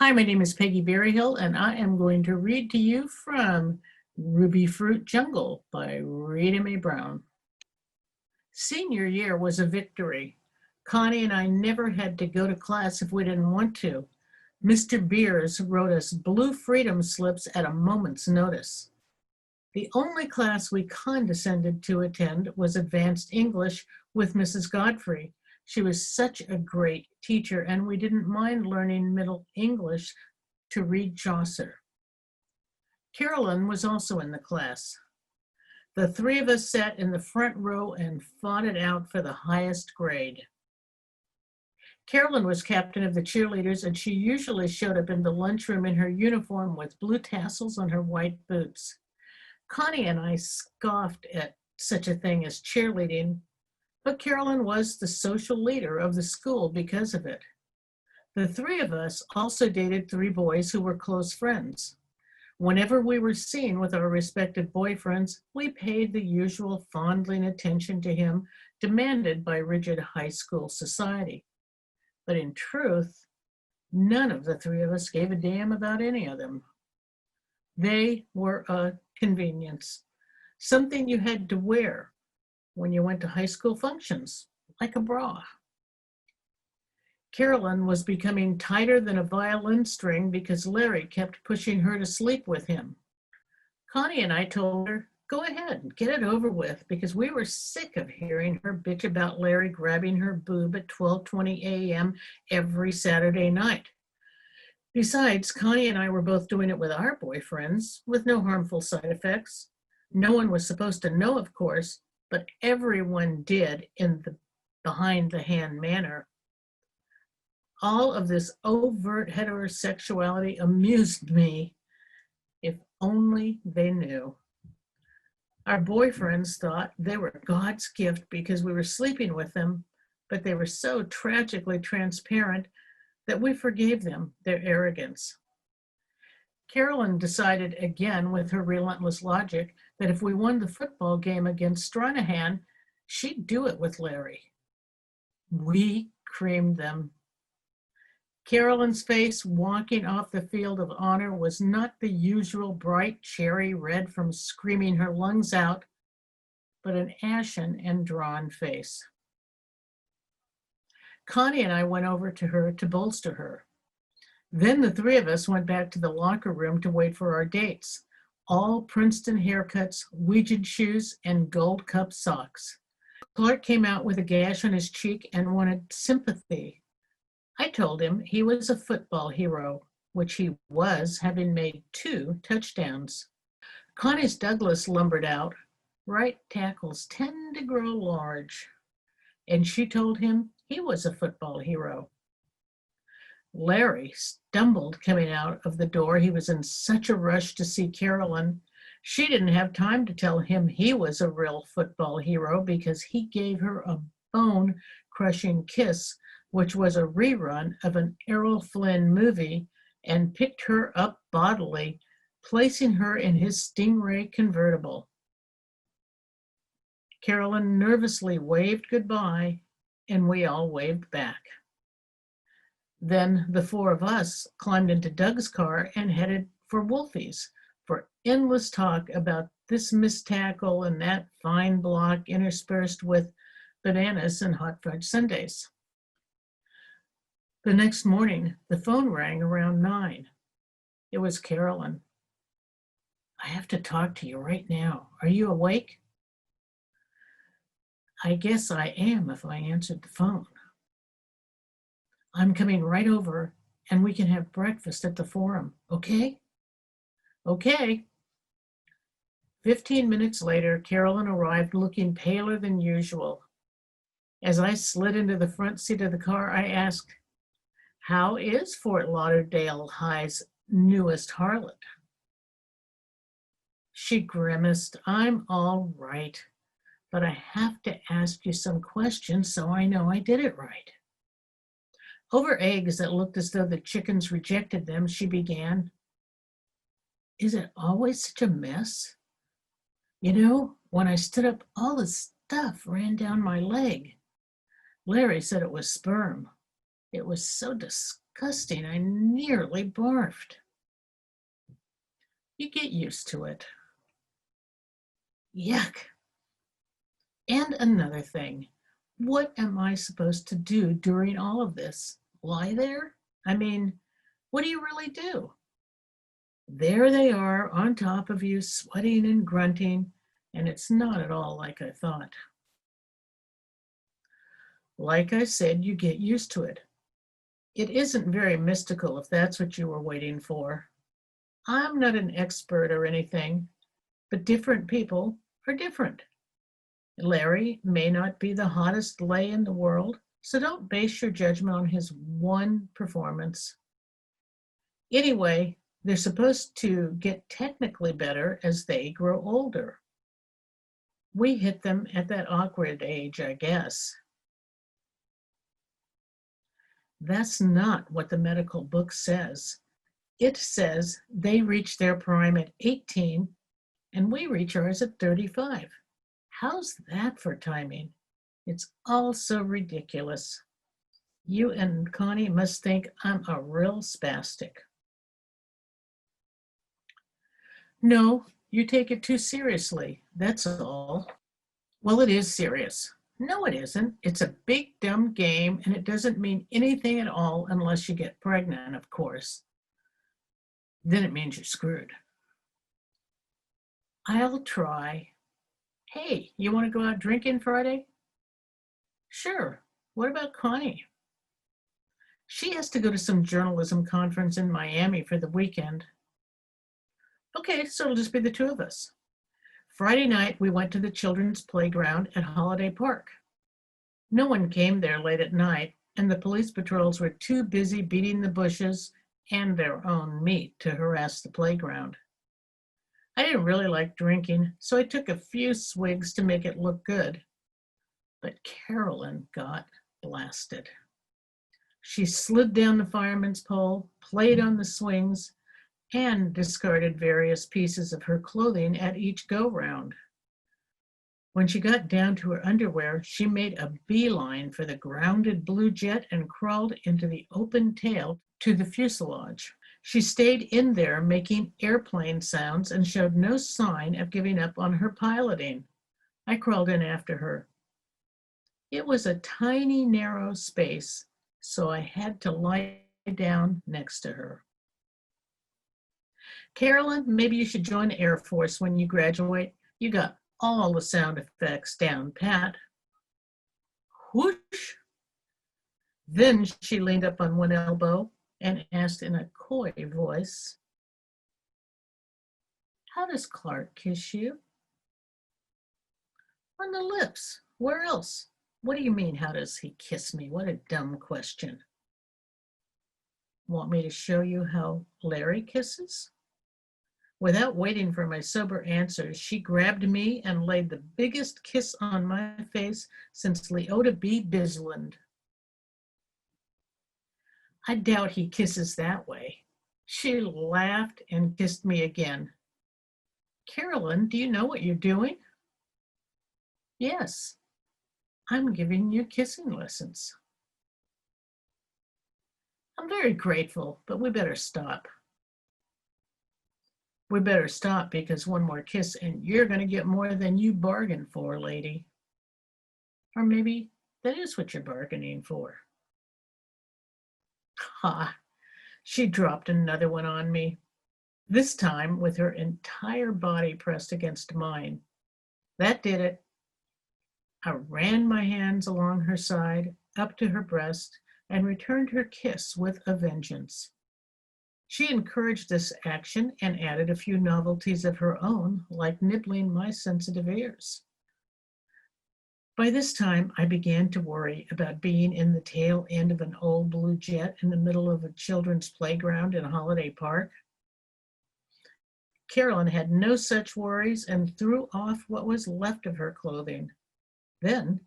Hi, my name is Peggy Berryhill, and I am going to read to you from Rubyfruit Jungle by Rita Mae Brown. Senior year was a victory. Connie and I never had to go to class if we didn't want to. Mr. Beers wrote us blue freedom slips at a moment's notice. The only class we condescended to attend was Advanced English with Mrs. Godfrey. She was such a great teacher, and we didn't mind learning Middle English to read Chaucer. Carolyn was also in the class. The three of us sat in the front row and fought it out for the highest grade. Carolyn was captain of the cheerleaders, and she usually showed up in the lunchroom in her uniform with blue tassels on her white boots. Connie and I scoffed at such a thing as cheerleading, but Carolyn was the social leader of the school because of it. The three of us also dated three boys who were close friends. Whenever we were seen with our respective boyfriends, we paid the usual fondling attention to him demanded by rigid high school society. But in truth, none of the three of us gave a damn about any of them. They were a convenience, something you had to wear when you went to high school functions, like a bra. Carolyn was becoming tighter than a violin string because Larry kept pushing her to sleep with him. Connie and I told her, go ahead and get it over with, because we were sick of hearing her bitch about Larry grabbing her boob at 12:20 a.m. every Saturday night. Besides, Connie and I were both doing it with our boyfriends, with no harmful side effects. No one was supposed to know, of course, but everyone did in the behind-the-hand manner. All of this overt heterosexuality amused me, if only they knew. Our boyfriends thought they were God's gift because we were sleeping with them, but they were so tragically transparent that we forgave them their arrogance. Carolyn decided again with her relentless logic that if we won the football game against Stranahan, she'd do it with Larry. We creamed them. Carolyn's face walking off the field of honor was not the usual bright cherry red from screaming her lungs out, but an ashen and drawn face. Connie and I went over to her to bolster her. Then the three of us went back to the locker room to wait for our dates. All Princeton haircuts, Ouija shoes, and gold cup socks. Clark came out with a gash on his cheek and wanted sympathy. I told him he was a football hero, which he was, having made 2 touchdowns. Connie's Douglas lumbered out. Right tackles tend to grow large. And she told him he was a football hero. Larry stumbled coming out of the door. He was in such a rush to see Carolyn. She didn't have time to tell him he was a real football hero because he gave her a bone-crushing kiss, which was a rerun of an Errol Flynn movie, and picked her up bodily, placing her in his Stingray convertible. Carolyn nervously waved goodbye, and we all waved back. Then the 4 of us climbed into Doug's car and headed for Wolfie's for endless talk about this missed tackle and that fine block interspersed with bananas and hot fudge sundaes. The next morning, the phone rang around 9. It was Carolyn. I have to talk to you right now. Are you awake? I guess I am if I answered the phone. I'm coming right over and we can have breakfast at the Forum, okay? Okay. 15 minutes later, Carolyn arrived looking paler than usual. As I slid into the front seat of the car, I asked, how is Fort Lauderdale High's newest harlot? She grimaced. I'm all right, but I have to ask you some questions so I know I did it right. Over eggs that looked as though the chickens rejected them, she began, is it always such a mess? You know, when I stood up, all the stuff ran down my leg. Larry said it was sperm. It was so disgusting. disgusting. I nearly barfed. You get used to it. Yuck. And another thing, what am I supposed to do during all of this? Lie there? I mean, what do you really do? There they are on top of you, sweating and grunting, and it's not at all like I thought. Like I said, you get used to it. It isn't very mystical if that's what you were waiting for. I'm not an expert or anything, but different people are different. Larry may not be the hottest lay in the world, so don't base your judgment on his one performance. Anyway, they're supposed to get technically better as they grow older. We hit them at that awkward age, I guess. That's not what the medical book says. It says they reach their prime at 18 and we reach ours at 35. How's that for timing? It's all so ridiculous. You and Connie must think I'm a real spastic. No, you take it too seriously, that's all. Well, it is serious. No, it isn't. It's a big, dumb game, and it doesn't mean anything at all unless you get pregnant, of course. Then it means you're screwed. I'll try. Hey, you want to go out drinking Friday? Sure. What about Connie? She has to go to some journalism conference in Miami for the weekend. Okay, so it'll just be the two of us. Friday night, we went to the children's playground at Holiday Park. No one came there late at night, and the police patrols were too busy beating the bushes and their own meat to harass the playground. I didn't really like drinking, so I took a few swigs to make it look good. But Carolyn got blasted. She slid down the fireman's pole, played on the swings, and discarded various pieces of her clothing at each go-round. When she got down to her underwear, she made a beeline for the grounded blue jet and crawled into the open tail to the fuselage. She stayed in there making airplane sounds and showed no sign of giving up on her piloting. I crawled in after her. It was a tiny, narrow space, so I had to lie down next to her. Carolyn, maybe you should join the Air Force when you graduate. You got all the sound effects down pat. Whoosh! Then she leaned up on one elbow and asked in a coy voice, how does Clark kiss you? On the lips. Where else? What do you mean, how does he kiss me? What a dumb question. Want me to show you how Larry kisses? Without waiting for my sober answers, she grabbed me and laid the biggest kiss on my face since Leota B. Bisland. I doubt he kisses that way. She laughed and kissed me again. Carolyn, do you know what you're doing? Yes, I'm giving you kissing lessons. I'm very grateful, but we better stop. We better stop because one more kiss and you're going to get more than you bargained for, lady. Or maybe that is what you're bargaining for. Ha! She dropped another one on me, this time with her entire body pressed against mine. That did it. I ran my hands along her side, up to her breast, and returned her kiss with a vengeance. She encouraged this action and added a few novelties of her own, like nibbling my sensitive ears. By this time, I began to worry about being in the tail end of an old blue jet in the middle of a children's playground in Holiday Park. Carolyn had no such worries and threw off what was left of her clothing. Then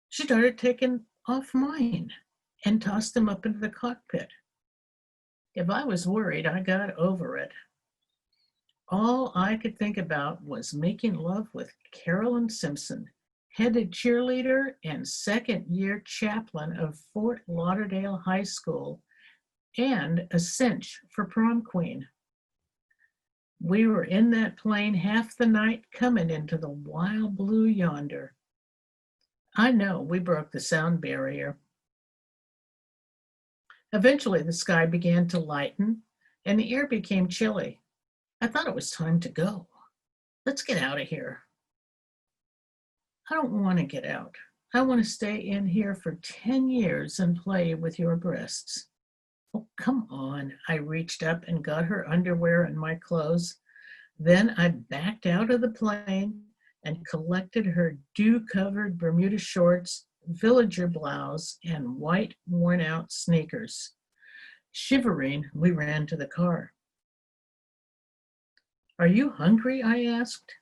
she started taking off mine and tossed them up into the cockpit. If I was worried, I got over it. All I could think about was making love with Carolyn Simpson, headed cheerleader and second-year chaplain of Fort Lauderdale High School, and a cinch for prom queen. We were in that plane half the night coming into the wild blue yonder. I know we broke the sound barrier. Eventually, the sky began to lighten and the air became chilly. I thought it was time to go. Let's get out of here. I don't want to get out. I want to stay in here for 10 years and play with your breasts. Oh, come on. I reached up and got her underwear and my clothes. Then I backed out of the plane and collected her dew-covered Bermuda shorts, villager blouse, and white worn-out sneakers. Shivering, we ran to the car. Are you hungry? I asked.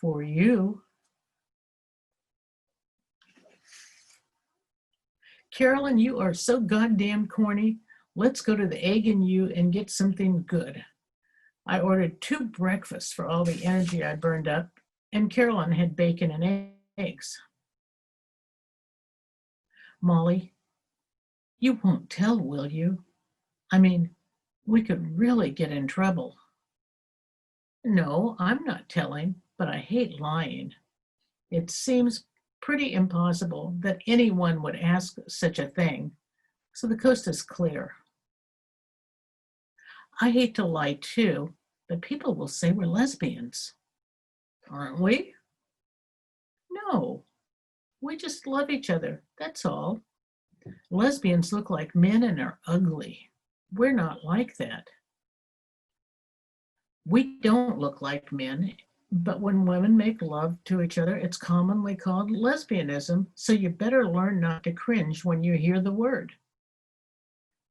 For you. Carolyn, you are so goddamn corny. Let's go to the Egg and You and get something good. I ordered 2 breakfasts for all the energy I burned up, and Carolyn had bacon and eggs. Molly, you won't tell, will you? I mean, we could really get in trouble. No, I'm not telling, but I hate lying. It seems pretty impossible that anyone would ask such a thing, so the coast is clear. I hate to lie too, but people will say we're lesbians. Aren't we? No, we just love each other, that's all. Lesbians look like men and are ugly. We're not like that. We don't look like men, but when women make love to each other, it's commonly called lesbianism, so you better learn not to cringe when you hear the word.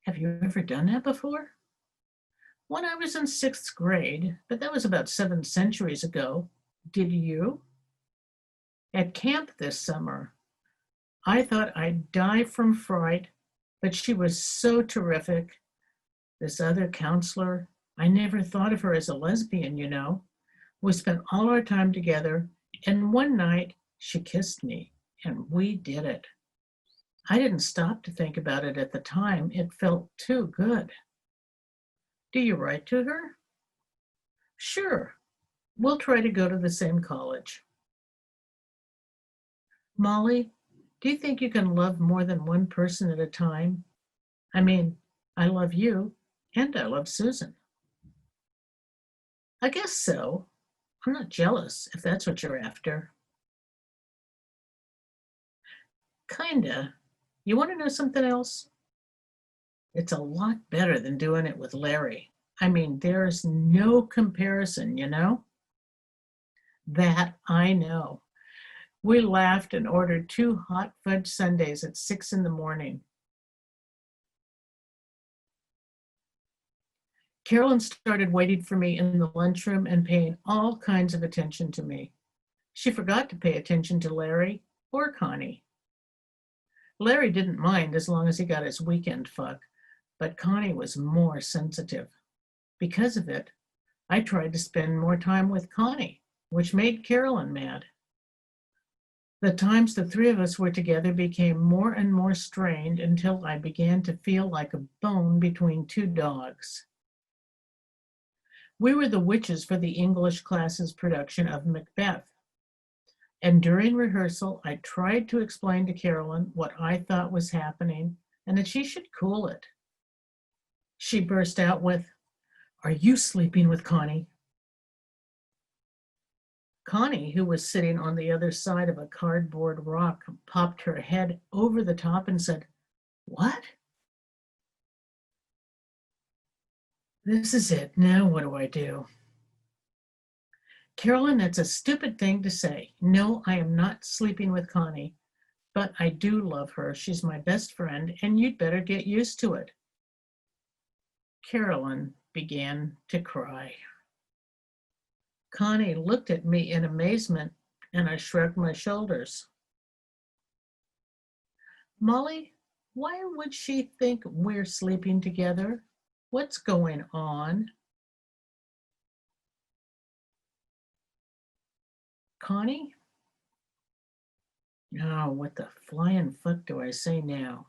Have you ever done that before? When I was in 6th grade, but that was about 7 centuries ago. Did you? At camp this summer. I thought I'd die from fright, but she was so terrific. This other counselor, I never thought of her as a lesbian, you know. We spent all our time together, and one night she kissed me, and we did it. I didn't stop to think about it at the time. It felt too good. Do you write to her? Sure. We'll try to go to the same college. Molly, do you think you can love more than one person at a time? I mean, I love you, and I love Susan. I guess so. I'm not jealous, if that's what you're after. Kinda. You want to know something else? It's a lot better than doing it with Larry. I mean, there's no comparison, you know? That I know. We laughed and ordered 2 hot fudge sundaes at 6 in the morning. Carolyn started waiting for me in the lunchroom and paying all kinds of attention to me. She forgot to pay attention to Larry or Connie. Larry didn't mind as long as he got his weekend fuck, but Connie was more sensitive. Because of it, I tried to spend more time with Connie, which made Carolyn mad. The times the 3 of us were together became more and more strained until I began to feel like a bone between 2 dogs. We were the witches for the English class's production of Macbeth. And during rehearsal, I tried to explain to Carolyn what I thought was happening and that she should cool it. She burst out with, "Are you sleeping with Connie?" Connie, who was sitting on the other side of a cardboard rock, popped her head over the top and said, "What?" This is it. Now what do I do? Carolyn, that's a stupid thing to say. No, I am not sleeping with Connie, but I do love her. She's my best friend, and you'd better get used to it. Carolyn began to cry. Connie looked at me in amazement, and I shrugged my shoulders. Molly, why would she think we're sleeping together? What's going on? Connie? Oh, what the flying fuck do I say now?